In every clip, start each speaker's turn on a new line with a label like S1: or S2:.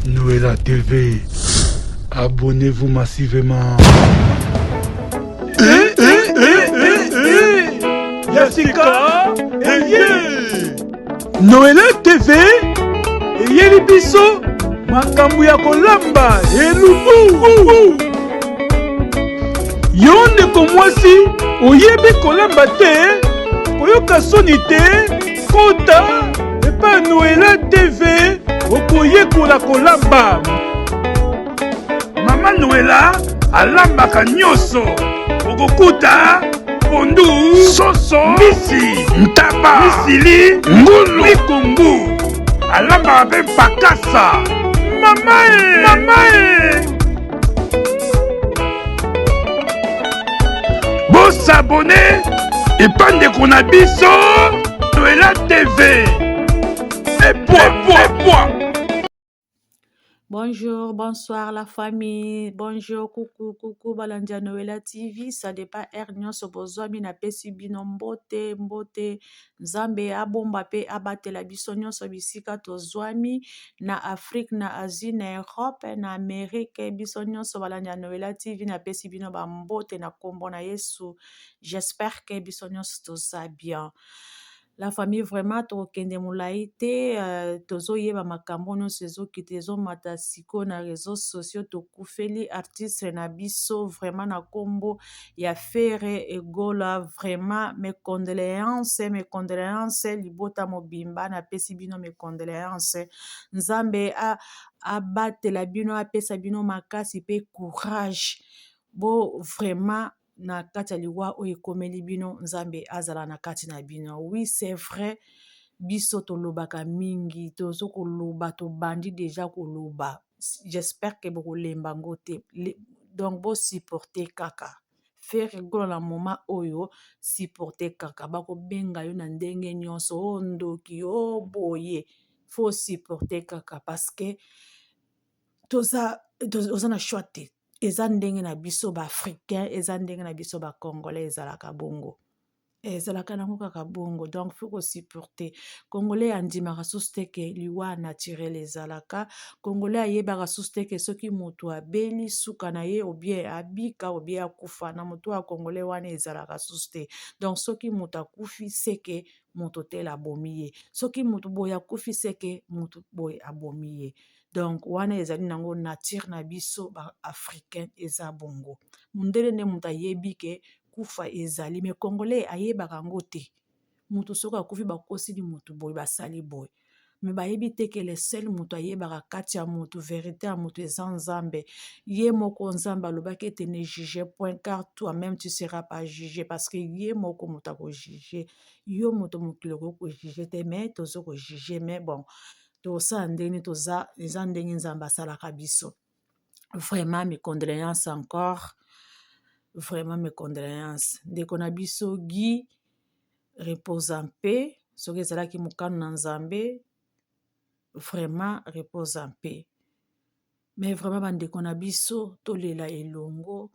S1: Noëlla TV, abonnez-vous massivement. Yasika, Noëlla TV, eyeli biso makambo ya kolamba elubu. Yo ndeko mwasi oyebi kolamba te, koyoka soni te, kota epa Noëlla TV okoyekola kolamba. Mama Noëlla alambaka nyonso, okokuta pondu, soso, misi, ntaba, misili, ngulu, mikungu. Alambaka mpe bakasa. Mama bosabone epa ndeko na biso Noëlla TV.
S2: Bonjour, bonsoir la famille. Bonjour, coucou, balandia Noëlla TV. Ça dépend ernyo sobozwami na pesi bino mbote. Nzambe abomba pe abatela biso nyonso bisika tozwami na Afrique, na Asie, na Europe, na Amérique. Biso nyonso balandia Noëlla TV na pesi bino ba mbote na kombo na Yesu. J'espère que biso nyonso toza bien. La famille vraiment tokende molai te tozoyeba makambo nyonso ezokita ezomata siko na réseaux sociaux tokufeli artiste na biso vraiment na kombo ya Fere Egola. Vraiment mes condoléances libota mobimba na pesi bino mes condoléances. Nzambe abatela bino apesa bino makasi pe courage bo vraiment na kati ya liwa oyo ekomeli bino nzambe azala na kati na bino. Oui, c'est vrai, biso tolobaka mingi, tozo koloba tobandi deja koloba. J'espère que bokolemba ngo te. Donc bo supporter kaka. Faire Egola na moment oyo supporter kaka. Bako benga yo na ndenge nyonso ndoki boye. Faut supporter kaka parce que toza na choix te. Eza ndenge na biso ba africain, eza ndenge na biso ba congolais ezalaka bongo. Ezalaka nango kaka bongo. Donc faut ko supporter. Congolais andimaka susu te ke liwa naturel ezalaka. Congolais ayebaka susu te ke soki moto abeli suka na ye obie abika obie akufa na moto ya congolais wana ezalaka susu te. Donc soki moto akufi seke moto te abomi ye. Soki moto boye akufi seke moto boye abomi ye. Donc wana ezali nango nature na biso ba africain eza bongo. Mundele ne muta yebi ke kufa ezali me congolais ayebaka ngo te. Mutu soki akufi bakosi ni mutu boye basali boye. Me bayebi te ke le seul mutu ayebaka kati ya mutu vérité ya mutu eza nzambe. Ye moko nzambe alobaki ete ne juge point car toi-même tu seras pas jugé parce que ye moko mutu ako juge. Yo mutu mokili ko juge te mais tozo ko juge mais bon. Tosa ndenge toza eza ndenge nzambe asalaka biso. Vraiment mes condoléances encore. Vraiment mes condoléances. Ndeko na biso Guy repose en paix. Soki ezalaki mokano na nzambe vraiment repose en paix. Mais vraiment bandeko na biso tolela elongo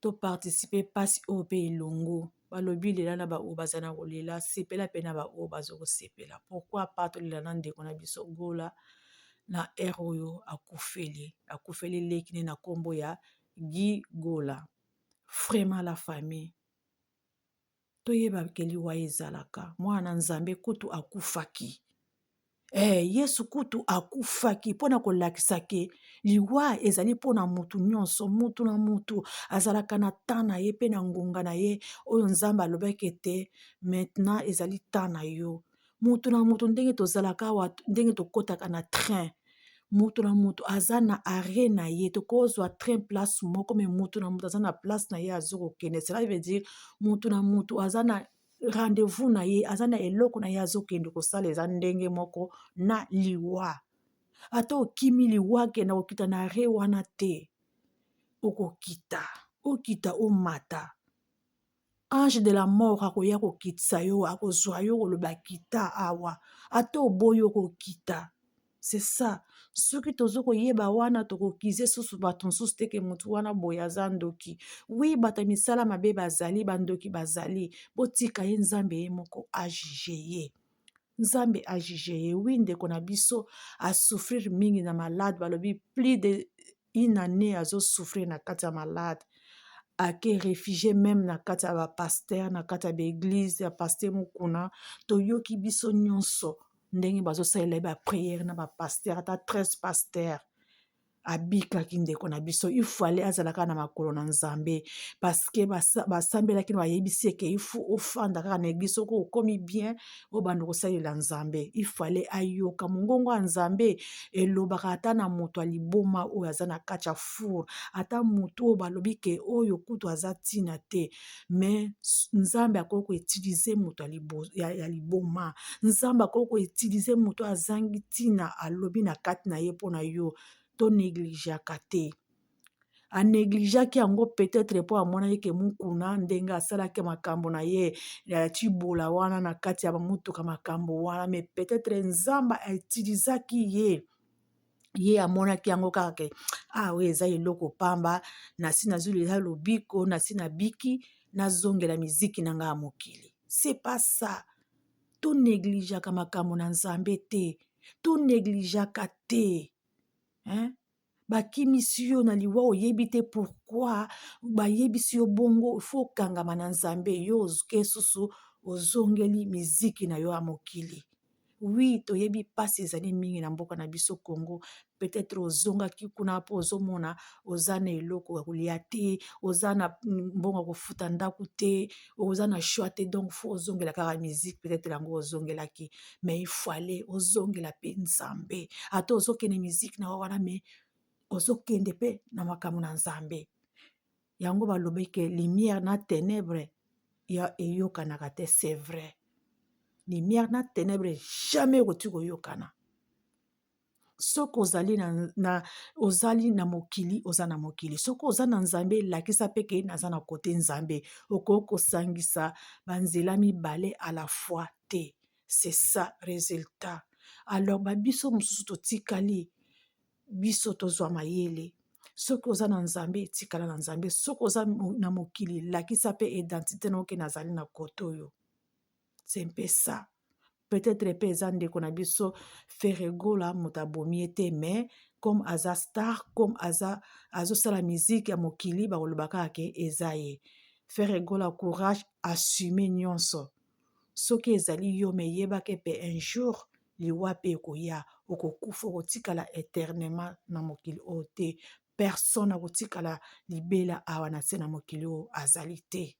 S2: to participer pasi oyo pe elongo. Balobi lela na ba oyo baza na kolela sepela pe na ba oyo bazo kosepela. Pourquoi pas tolela na ndeko na biso Gola na ere oyo akufeli lekini na kombo ya Guy Gola. Vraiment la famille toyeba ke liwa ezalaka mwana nzambe kutu akufaki. Yesu kutu akufaki mpona kolakisa ke liwa ezali mpona mutu nyonso, mutu na mutu azalaka na temps na ye pe na ngonga na ye oyo nzambe alobaki ete maintenant ezali temps na yo. Mutu na mutu ndenge tozalaka awa ndenge tokotaka na train. Mutu na mutu aza na arrêt na ye tokozwa train place moko me mutu na mutu aza na place na ye azokokende. Cela veut dire mutu na mutu aza na rendez-vous na ye aza na eloko na ye azokende kosala eza ndenge moko na liwa. Ata okimi liwa kenda kokita na arrêt wana te. Okita omata. Ange de la mort akoya kokitisa yo akozwa yo koloba kita awa. Ata oboyi okokita. C'est ça. Soki tozo koyeba wana tokokize susu bato mosusu te ke mutu wana boye aza ndoki. Oui, bato misala mabe bazali bandoki bazali. Botika ye nzambe ye moko ajuge ye. nzambe ajuge ye. Wi ndeko na biso asouffrir mingi na malade, balobi plus de une année azosouffrir na kati ya malade, ake réfugié même na kati ya bapaster, na kati ya baeglise ya paster mokuna. Toyoki biso nyonso ndenge bazosalela ye bapriere na bapaster, ata 13 paster abikaki ndeko na biso. Ifale azalaka na makolo na nzambe parceke basambelaki na bayebisi eke ifu ofanda kaka na eglise soko okomi bien obanda kosalela nzambe. Ifale ayoka mongongo ya nzambe elobaka ata na moto aliboma oyo aza na kati ya four, ata moto oyo balobi ke oyo kutu aza ntina te, me nzambe akoki koutilize moto ya liboma. Nzambe akoki koutilize moto azangi ntina alobi na kati na ye mpo na yo. To négligeaka te, anégligeaki yango peut-être mpo amonaki ke mokuna ndenge asalaki makambo na ye ya cibola wana na kati ya bamutuka makambo wana, me peut-être nzambe aitilizaki ye amonaki yango kaka ke oyo eza eloko pamba, nasi nazolela lobiko, nasi nabiki nazongela miziki na ngai ya mokili. C'est pas ça. To négligeaka makambo na nzambe te, to négligeaka te. Bakimisi yo na liwa oyebi te pourquoi bayebisi yo bongo fo okangama na nzambe yo ke susu ozongeli miziki na yo ya mokili. Wi toyebi pasi ezali mingi na mboka na biso Congo, peut-être ozongaki kuna mpo ozomona oza na eloko ya kolia te, oza na mbongo kofuta ndako te, oza na choix te, donc fo ozongela kaka miziki peut-être yango ozongelaki, mais ifale ozongela mpe nzambe. Ata ozokende miziki na wana me ozokende mpe na makambo na nzambe. Yango balobi ke lumière na ténèbre eyokanaka te, c'est vrai. Lumière na ténèbre jamais ekoti koyokana. Soki ozali na mokili, oza na mokili. Soki oza na nzambe, lakisa mpe ke naza na kote nzambe, okoki kosangisa banzela mibale à la fois te. C'est ça résultat. Alors babiso mosusu totikali biso tozwa mayele. Soki oza na nzambe, etikala na nzambe. Soki oza na mokili, lakisa mpe identité na oke nazali na kote oyo. C'est un peu ça. Peut-être pe eza ndeko na biso Ferregola moto abomi ete, mais comme aza star, comme azosala miziki ya mokili, bakolobaka ke eza ye. Ferregola courage, assume nyonso. Soki ezali yo me yebake pe un jour liwa pe ekoya, okokufa okotikala éternellement na mokili oyo te. Personne akotikala libela awa na se na mokili oyo azali te.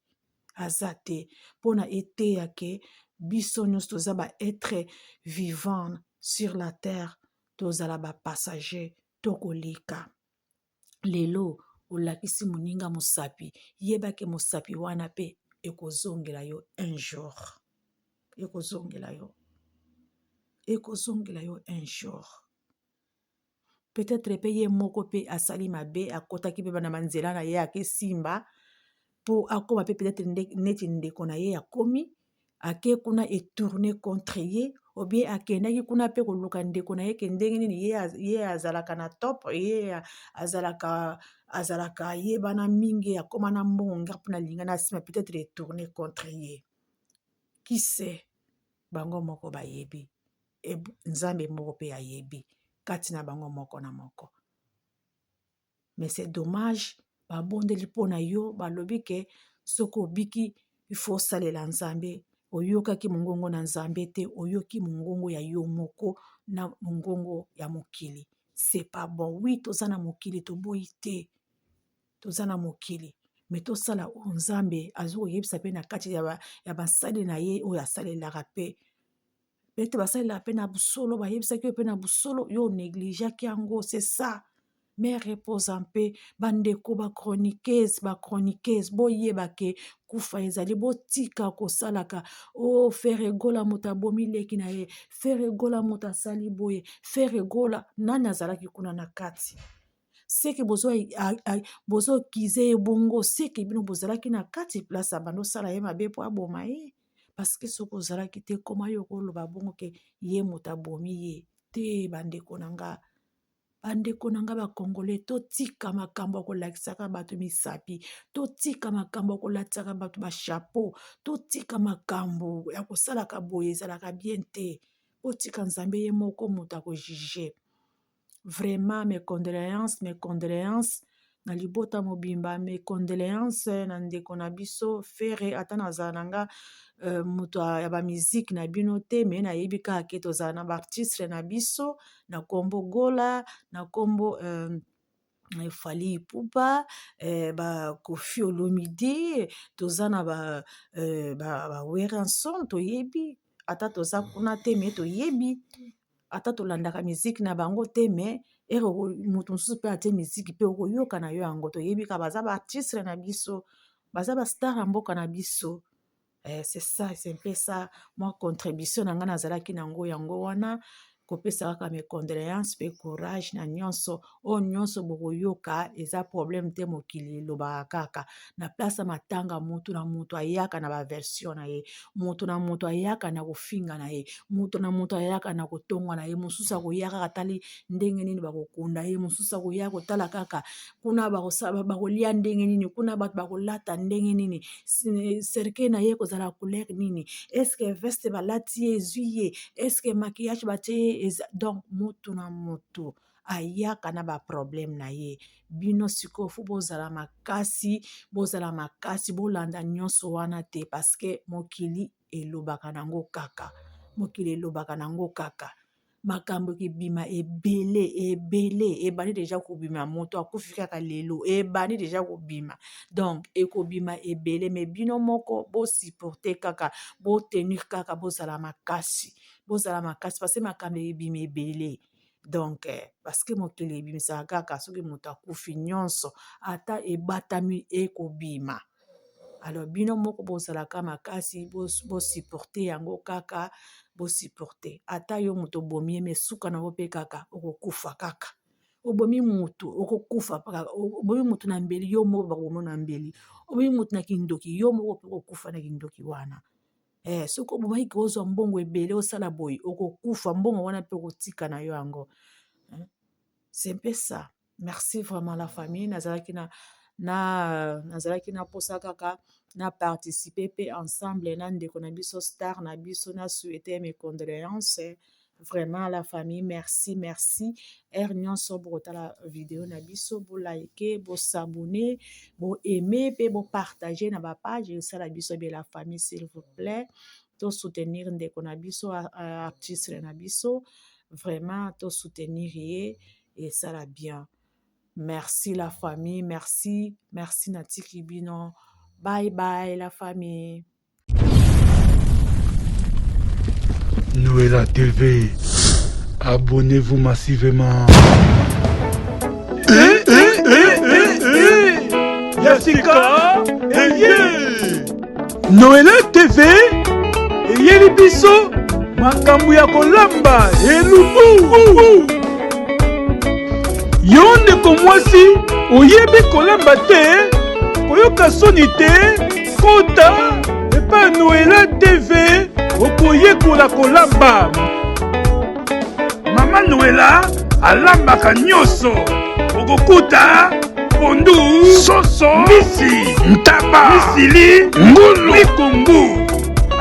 S2: Aza te. Mpona eteya ke biso nyonso toza ba être vivant sur la terre, tozala ba passager, tokoleka. Lelo olakisi moninga mosapi, yebake mosapi wana pe ekozongela yo un jour. Ekozongela yo. Ekozongela yo un jour. Peut-être pe ye moko pe asali mabe, akotaki pe na manzela na ye akesimba po akoma pe peut-être neti ndeko na ye akomi, ake kuna etourne contre ye, ou bien akendaki kuna pe koluka ndeko na ye ke ndenge nini ye azalaka na top, ye azalaka yebana mingi, akoma na mbongo mpona linga na nsima, peut-être etourne contre ye. Qui sait? Bango moko bayebi. Nzambe moko pe ayebi kati na bango moko na moko. Mais c'est dommage, babondeli mpona yo, balobi ke soko obiki il faut salela nzambe. Oyokaki mongongo na nzambe te, oyoki mongongo ya yo moko na mongongo ya mokili. C'est pas bon. Oui, toza na mokili, toboyi te. Toza na mokili. Mais tosala o nzambe azo koyebisa pe na kati ya basali na ye oyo asalelaka pe. Bete basalelaka pe na busolo, bayebisaki yo pe na busolo, yo négligeaki yango, c'est ça. Mais repose en paix, bandeko ba chroniqueuse, boyeba ke kufa ezali, botika kosalaka, Ferregola moto abomi leki na ye, Ferregola moto asali boye, Ferregola, nani azalaki kuna na kati? Seke bozo kize bongo, seke bino bozalaki na kati place abando sala ye mabe po aboma ye. Parce que soki ozalaki te, koma yo koloba bongo ke ye moto abomi ye te. Bandeko nanga, bandeko nanga bakongole, totika makambo ya kolakisaka bato misapi, totika makambo ya kolatisaka bato bachapeau, totika makambo ya kosalaka boye ezalaka bien te. botika nzambe ye moko moto akojuge. Vraiment mes condoléances na libota mobimba, mes condoléances na ndeko na biso Fere ata nazala nanga moto ya ba musique na bino te, me nayebi kaka ke tozala na baartiste na biso na kombo Gola, na kombo Fally Ipupa, Koffi Olomide, toza na ba Weranson toyebi, ata toza kuna te me toyebi, ata tolandaka musique na bango te me moto mosusu mpe atie musique mpe okoyoka na yo yango, toyebi ka baza baartiste na biso, baza bastar ya mboka na biso. C'est ça, c'est un peu ça moi contribution na nga nazalaki nango yango wana, kopesa kaka mes condoléances pe courage na nyonso o nyonso bokoyoka eza problème te, mokili elobaka kaka na place matanga, mutu na mutu ayaka na baversion na ye, mutu na mutu ayaka na kofinga na ye, mutu na mutu ayaka na kotonga na ye, mosusu akoyaka katali ndenge nini bakokunda ye, mosusu akoyaka kotala kaka kuna bakolia ndenge nini, kuna bato bakolata ndenge nini, cercueil na ye kozala couleur nini, est-ce que veste balati ye ezwi ye, est-ce que maquillage batie ye. Donc mutu na mutu ayaka na ba problème na ye. Bino siko fu bozala makasi bolanda nyonso wana te, parce que mokili elobaka nango kaka, mokili elobaka nango kaka. Makambo kibima ebele ebani deja kobima, moto akufi kaka lelo ebani deja kobima, donc ekobima ebele, mais bino moko bo supporter kaka, bo tenir kaka, bozala makasi parce que makambo ebima ebele. Donc parce que mokili ebimisaka kaka soki moto akufi, nyonso ata ebatami ekobima. Alors bino moko bozalaka makasi, bo supporter yango kaka, bo supporter. Ata yo moto bomi me suka na ope kaka okokufa kaka, obomi mutu okokufa kaka, obomi mutu na mbeli yo moko bakomo na mbeli, obomi mutu na kindoki yo moko okokufa na kindoki wana. Soki obomaki kozwa mbongo ebele osala boye okokufa, mbongo wana mpe okotika na yo yango. C'est un peu ça. Merci vraiment la famille. Nazalaki na posa kaka na participer pe ensemble na ndeko na biso star na biso, na souhaiter mes condoléances vraiment la famille. Merci nyonso bokotala vidéo na biso, bo like, bo s'abonner, bo aimer pe bo partager na ba page ça la biso be la famille, s'il vous plaît. To soutenir ndeko na biso artiste na biso, vraiment to soutenir et ça la bien. Merci la famille, merci Natiki Bino. Bye bye la famille.
S1: Noëlla TV, abonnez-vous massivement. Yasika, Noëlla TV, eyeli biso makambo ya kolamba elubu. Yo ndeko mwasi oyebi kolamba te, koyoka soni te, kota epa Noëlla TV okoyekola kolamba. Mama Noëlla alambaka nyonso, okokuta pondu, soso, misi, ntaba, misili, ngulu, mikungu,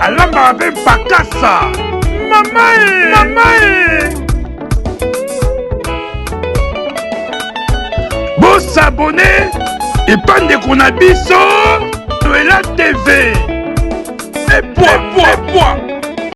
S1: alambaka mpe pakasa. Mama s'abonner et pas ndeko na biso Noëlla TV. Et poids.